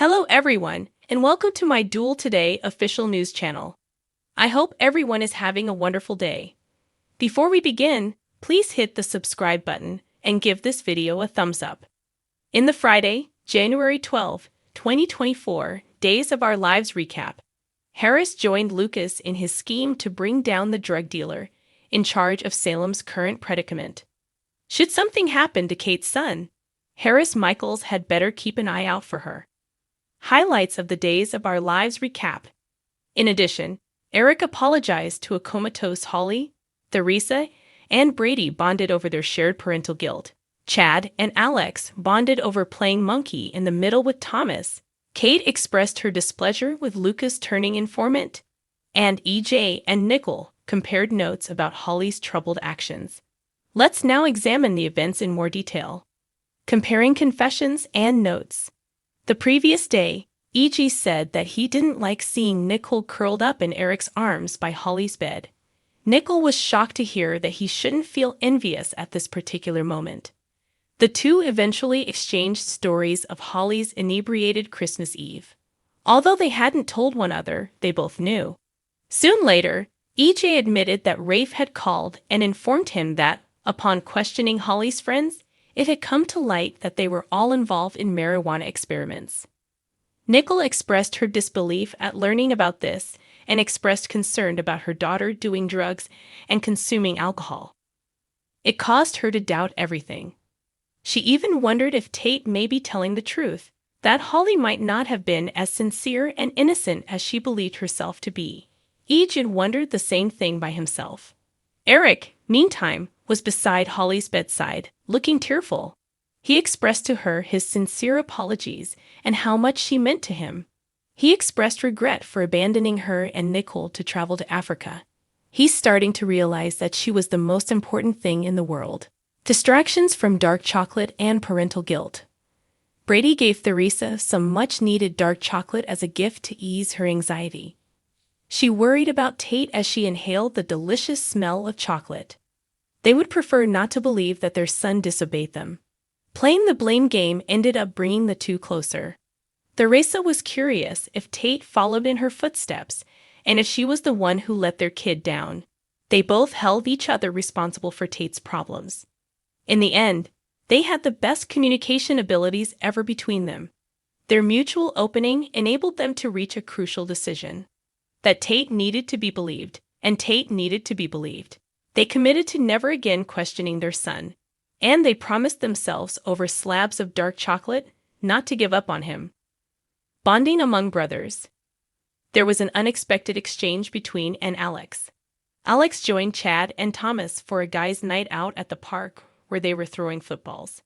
Hello everyone, and welcome to my Duel Today official news channel. I hope everyone is having a wonderful day. Before we begin, please hit the subscribe button and give this video a thumbs up. In the Friday, January 12, 2024, Days of Our Lives recap, Harris joined Lucas in his scheme to bring down the drug dealer in charge of Salem's current predicament. Should something happen to Kate's son, Harris Michaels had better keep an eye out for her. Highlights of the Days of Our Lives recap. In addition, Eric apologized to a comatose Holly, Theresa, and Brady bonded over their shared parental guilt. Chad and Alex bonded over playing monkey in the middle with Thomas. Kate expressed her displeasure with Lucas turning informant. And EJ and Nickel compared notes about Holly's troubled actions. Let's now examine the events in more detail. Comparing confessions and notes. The previous day, E.G. said that he didn't like seeing Nickel curled up in Eric's arms by Holly's bed. Nickel was shocked to hear that he shouldn't feel envious at this particular moment. The two eventually exchanged stories of Holly's inebriated Christmas Eve. Although they hadn't told one another, they both knew. Soon later, E.J. admitted that Rafe had called and informed him that, upon questioning Holly's friends, it had come to light that they were all involved in marijuana experiments. Nickel expressed her disbelief at learning about this and expressed concern about her daughter doing drugs and consuming alcohol. It caused her to doubt everything. She even wondered if Tate may be telling the truth, that Holly might not have been as sincere and innocent as she believed herself to be. Each had wondered the same thing by himself. Eric, meantime, was beside Holly's bedside, looking tearful. He expressed to her his sincere apologies and how much she meant to him. He expressed regret for abandoning her and Nickel to travel to Africa. He's starting to realize that she was the most important thing in the world. Distractions from dark chocolate and parental guilt. Brady gave Theresa some much-needed dark chocolate as a gift to ease her anxiety. She worried about Tate as she inhaled the delicious smell of chocolate. They would prefer not to believe that their son disobeyed them. Playing the blame game ended up bringing the two closer. Theresa was curious if Tate followed in her footsteps and if she was the one who let their kid down. They both held each other responsible for Tate's problems. In the end, they had the best communication abilities ever between them. Their mutual opening enabled them to reach a crucial decision. That Tate needed to be believed, and Tate needed to be believed. They committed to never again questioning their son, and they promised themselves over slabs of dark chocolate not to give up on him. Bonding among brothers. There was an unexpected exchange between and Alex. Alex joined Chad and Thomas for a guys' night out at the park where they were throwing footballs.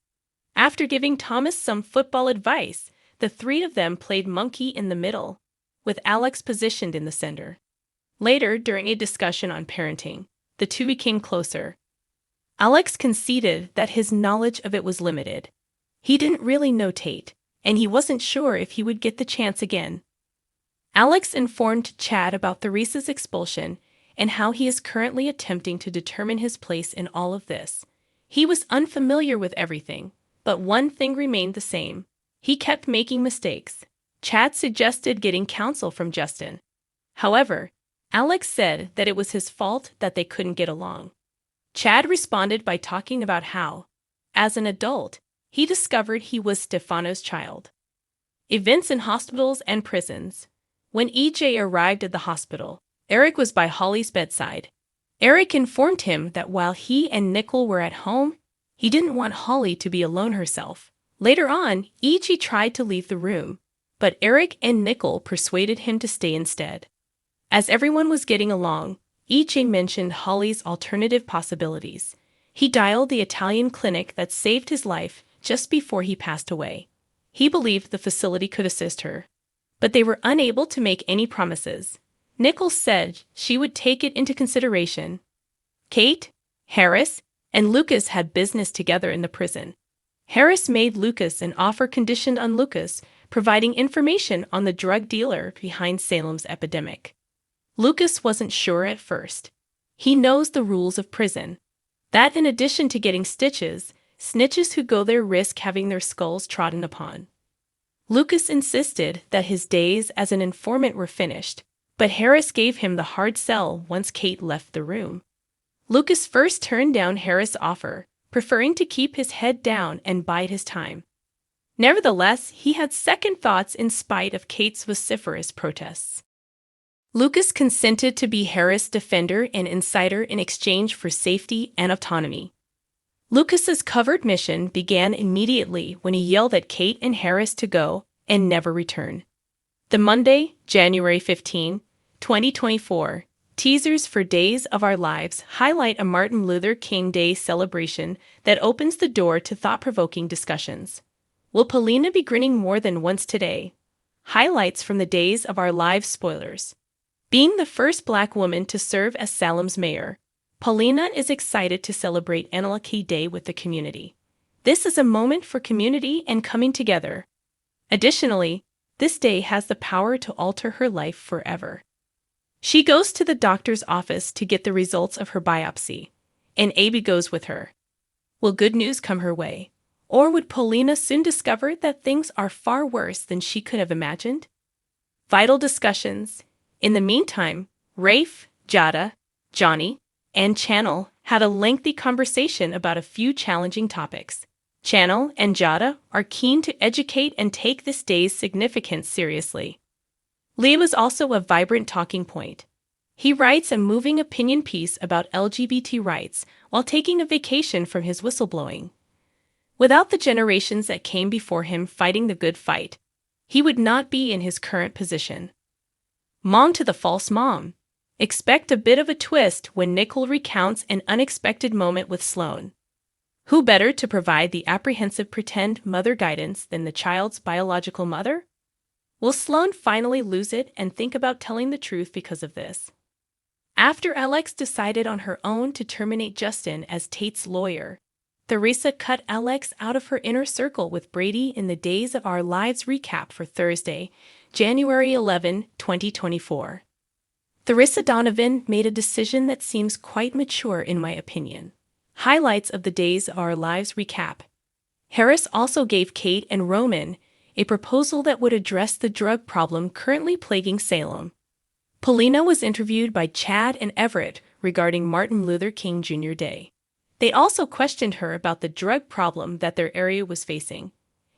After giving Thomas some football advice, the three of them played monkey in the middle, with Alex positioned in the center. Later, during a discussion on parenting, the two became closer. Alex conceded that his knowledge of it was limited. He didn't really know Tate, and he wasn't sure if he would get the chance again. Alex informed Chad about Theresa's expulsion and how he is currently attempting to determine his place in all of this. He was unfamiliar with everything, but one thing remained the same. He kept making mistakes. Chad suggested getting counsel from Justin. However, Alex said that it was his fault that they couldn't get along. Chad responded by talking about how, as an adult, he discovered he was Stefano's child. Events in hospitals and prisons. When EJ arrived at the hospital, Eric was by Holly's bedside. Eric informed him that while he and Nickel were at home, he didn't want Holly to be alone herself. Later on, EJ tried to leave the room, but Eric and Nickel persuaded him to stay instead. As everyone was getting along, EJ mentioned Holly's alternative possibilities. He dialed the Italian clinic that saved his life just before he passed away. He believed the facility could assist her, but they were unable to make any promises. Nickel said she would take it into consideration. Kate, Harris, and Lucas had business together in the prison. Harris made Lucas an offer conditioned on Lucas providing information on the drug dealer behind Salem's epidemic. Lucas wasn't sure at first. He knows the rules of prison. That in addition to getting stitches, snitches who go there risk having their skulls trodden upon. Lucas insisted that his days as an informant were finished, but Harris gave him the hard sell once Kate left the room. Lucas first turned down Harris' offer, preferring to keep his head down and bide his time. Nevertheless, he had second thoughts in spite of Kate's vociferous protests. Lucas consented to be Harris' defender and insider in exchange for safety and autonomy. Lucas's covert mission began immediately when he yelled at Kate and Harris to go and never return. The Monday, January 15, 2024, teasers for Days of Our Lives highlight a Martin Luther King Day celebration that opens the door to thought-provoking discussions. Will Paulina be grinning more than once today? Highlights from the Days of Our Lives spoilers. Being the first Black woman to serve as Salem's mayor, Paulina is excited to celebrate MLK Day with the community. This is a moment for community and coming together. Additionally, this day has the power to alter her life forever. She goes to the doctor's office to get the results of her biopsy, and Abby goes with her. Will good news come her way? Or would Paulina soon discover that things are far worse than she could have imagined? Vital discussions. In the meantime, Rafe, Jada, Johnny, and Channel had a lengthy conversation about a few challenging topics. Channel and Jada are keen to educate and take this day's significance seriously. Lee was also a vibrant talking point. He writes a moving opinion piece about LGBT rights while taking a vacation from his whistleblowing. Without the generations that came before him fighting the good fight, he would not be in his current position. Mom to the false mom. Expect a bit of a twist when Nicole recounts an unexpected moment with Sloane. Who better to provide the apprehensive pretend mother guidance than the child's biological mother? Will Sloane finally lose it and think about telling the truth because of this? After Alex decided on her own to terminate Justin as Tate's lawyer, Theresa cut Alex out of her inner circle with Brady in the Days of Our Lives recap for Thursday, January 11, 2024. Theresa Donovan made a decision that seems quite mature in my opinion. Highlights of the Days of Our Lives recap. Harris also gave Kate and Roman a proposal that would address the drug problem currently plaguing Salem. Paulina was interviewed by Chad and Everett regarding Martin Luther King Jr. Day. They also questioned her about the drug problem that their area was facing,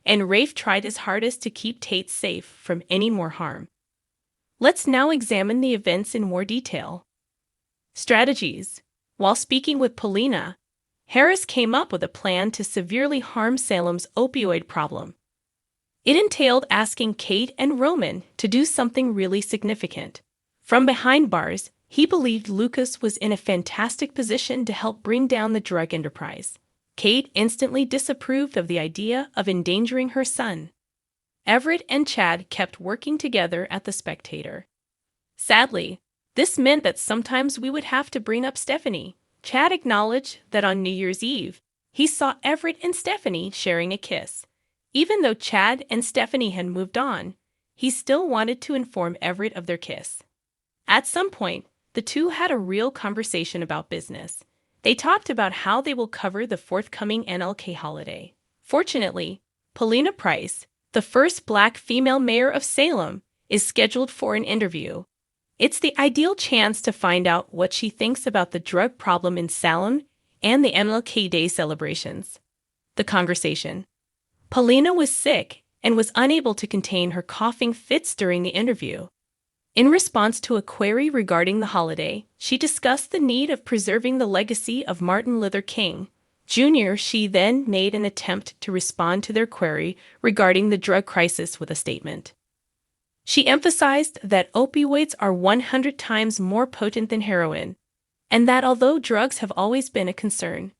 and Rafe tried his hardest to keep Tate safe from any more harm. Let's now examine the events in more detail. Strategies. While speaking with Paulina, Harris came up with a plan to severely harm Salem's opioid problem. It entailed asking Kate and Roman to do something really significant. From behind bars, he believed Lucas was in a fantastic position to help bring down the drug enterprise. Kate instantly disapproved of the idea of endangering her son. Everett and Chad kept working together at The Spectator. Sadly, this meant that sometimes we would have to bring up Stephanie. Chad acknowledged that on New Year's Eve, he saw Everett and Stephanie sharing a kiss. Even though Chad and Stephanie had moved on, he still wanted to inform Everett of their kiss. At some point, the two had a real conversation about business. They talked about how they will cover the forthcoming MLK holiday. Fortunately, Paulina Price, the first Black female mayor of Salem, is scheduled for an interview. It's the ideal chance to find out what she thinks about the drug problem in Salem and the MLK Day celebrations. The conversation. Paulina was sick and was unable to contain her coughing fits during the interview. In response to a query regarding the holiday, she discussed the need of preserving the legacy of Martin Luther King Jr. She then made an attempt to respond to their query regarding the drug crisis with a statement. She emphasized that opioids are 100 times more potent than heroin, and that although drugs have always been a concern,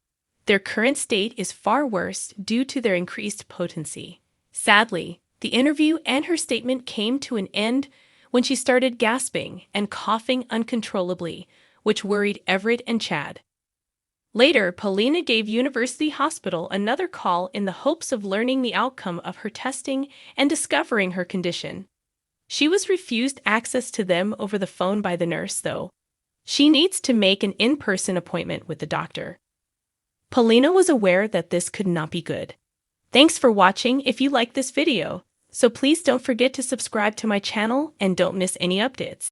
their current state is far worse due to their increased potency. Sadly, the interview and her statement came to an end when she started gasping and coughing uncontrollably, which worried Everett and Chad. Later, Paulina gave University Hospital another call in the hopes of learning the outcome of her testing and discovering her condition. She was refused access to them over the phone by the nurse, though. She needs to make an in-person appointment with the doctor. Paulina was aware that this could not be good. Thanks for watching. If you like this video, So please don't forget to subscribe to my channel and don't miss any updates.